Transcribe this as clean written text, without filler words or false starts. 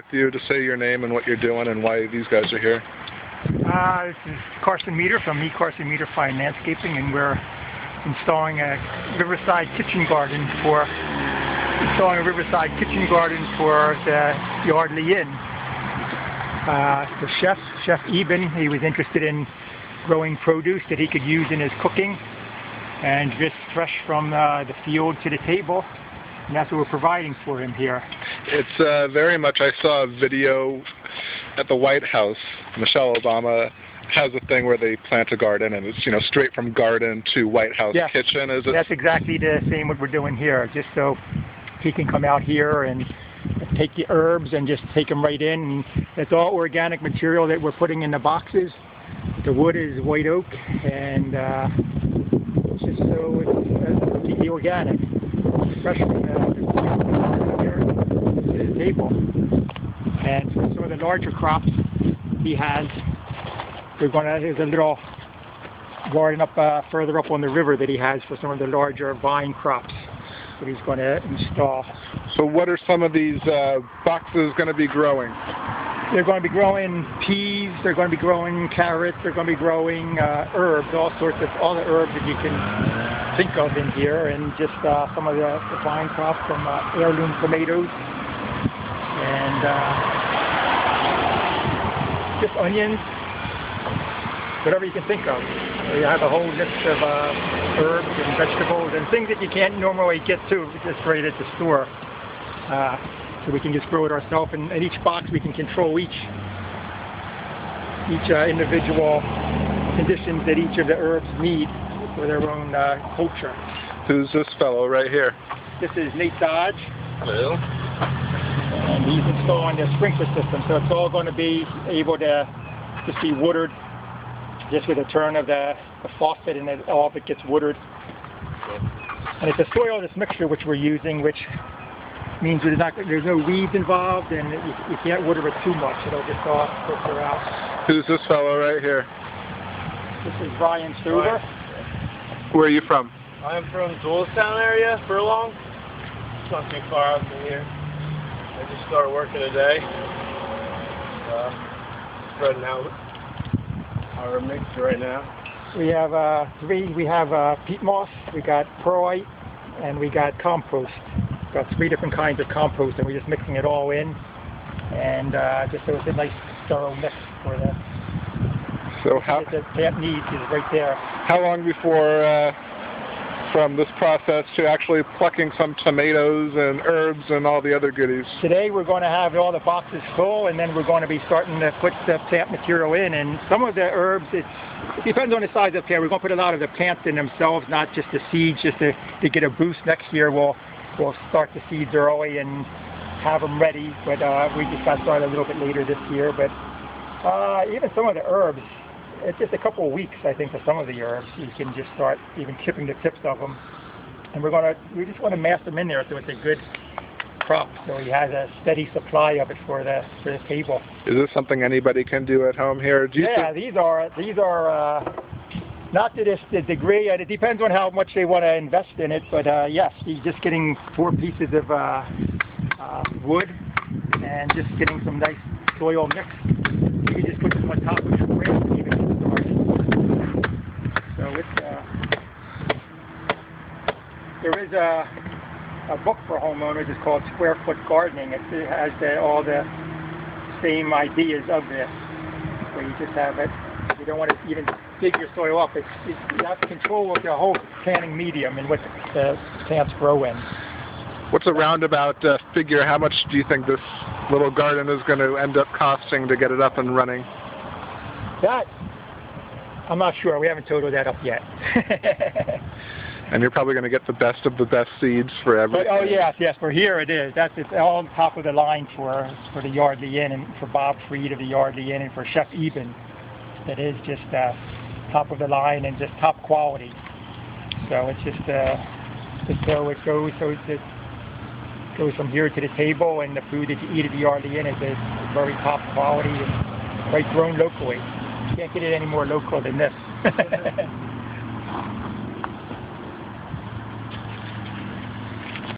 With you to say your name and what you're doing and why these guys are here. This is Carson Meter from Carson Meter Fine Landscaping, and we're installing a riverside kitchen garden for the Yardley Inn. The Chef Eben, he was interested in growing produce that he could use in his cooking, and just fresh from the field to the table. And that's what we're providing for him here. It's very much, I saw a video at the White House. Michelle Obama has a thing where they plant a garden, and it's, you know, straight from garden to White House kitchen. Is it? That's exactly the same what we're doing here, just so he can come out here and take the herbs and just take them right in. And it's all organic material that we're putting in the boxes. The wood is white oak, and it's just so it's completely organic. Fresh from the table. And for some of the larger crops he has, there's a little garden up further up on the river that he has for some of the larger vine crops that he's going to install. So what are some of these boxes going to be growing? They're going to be growing peas, they're going to be growing carrots, they're going to be growing herbs, all the herbs that you can think of in here, and just some of the vine crops, from heirloom tomatoes, and just onions, whatever you can think of. So you have a whole list of herbs and vegetables and things that you can't normally get to just right at the store. So we can just grow it ourselves, and in each box we can control each individual conditions that each of the herbs need for their own culture. Who's this fellow right here? This is Nate Dodge. Hello. And he's installing the sprinkler system, so it's all going to be able to just be watered just with a turn of the faucet, and all of it gets watered. And it's a soilless mixture which we're using, which means there's no weeds involved, and you can't water it too much. It'll just all filter out. Who's this fellow right here? This is Brian Stover. Where are you from? I'm from Doylestown area, Furlong. It's not too far out from here. I just started working today. Spreading out our mixture right now. We have We have peat moss, we got perlite, and we got compost. We've got 3 different kinds of compost, and we're just mixing it all in, and just so it's a nice thorough mix for the. So how the plant needs is right there. How long before from this process to actually plucking some tomatoes and herbs and all the other goodies? Today we're going to have all the boxes full, and then we're going to be starting to put the plant material in. And some of the herbs, it depends on the size of the plant. We're going to put a lot of the plants in themselves, not just the seeds, just to get a boost. Next year we'll start the seeds early and have them ready. But we just got started a little bit later this year. But even some of the herbs, it's just a couple of weeks, I think, for some of the herbs. You can just start even chipping the tips of them, and we just want to mass them in there so it's a good crop, so he has a steady supply of it for the table. Is this something anybody can do at home here? These are not to this degree. It depends on how much they want to invest in it, but yes, he's just getting 4 pieces of wood and just getting some nice soil mix. You can just put them on top of your plants and even get started. So there is a book for homeowners. It's called Square Foot Gardening. It has all the same ideas of this, where you just have it. You don't want to even dig your soil up. You have control of the whole planting medium and what the plants grow in. What's a roundabout figure? How much do you think this little garden is going to end up costing to get it up and running? That, I'm not sure. We haven't totaled that up yet. And you're probably going to get the best of the best seeds for everything. Oh yes. For here it is. It's all top of the line for the Yardley Inn, and for Bob Freed of the Yardley Inn, and for Chef Eben. That is just top of the line and just top quality. So it's just so it goes from here to the table, and the food that you eat at the Yardley Inn is very top quality and right grown locally. You can't get it any more local than this.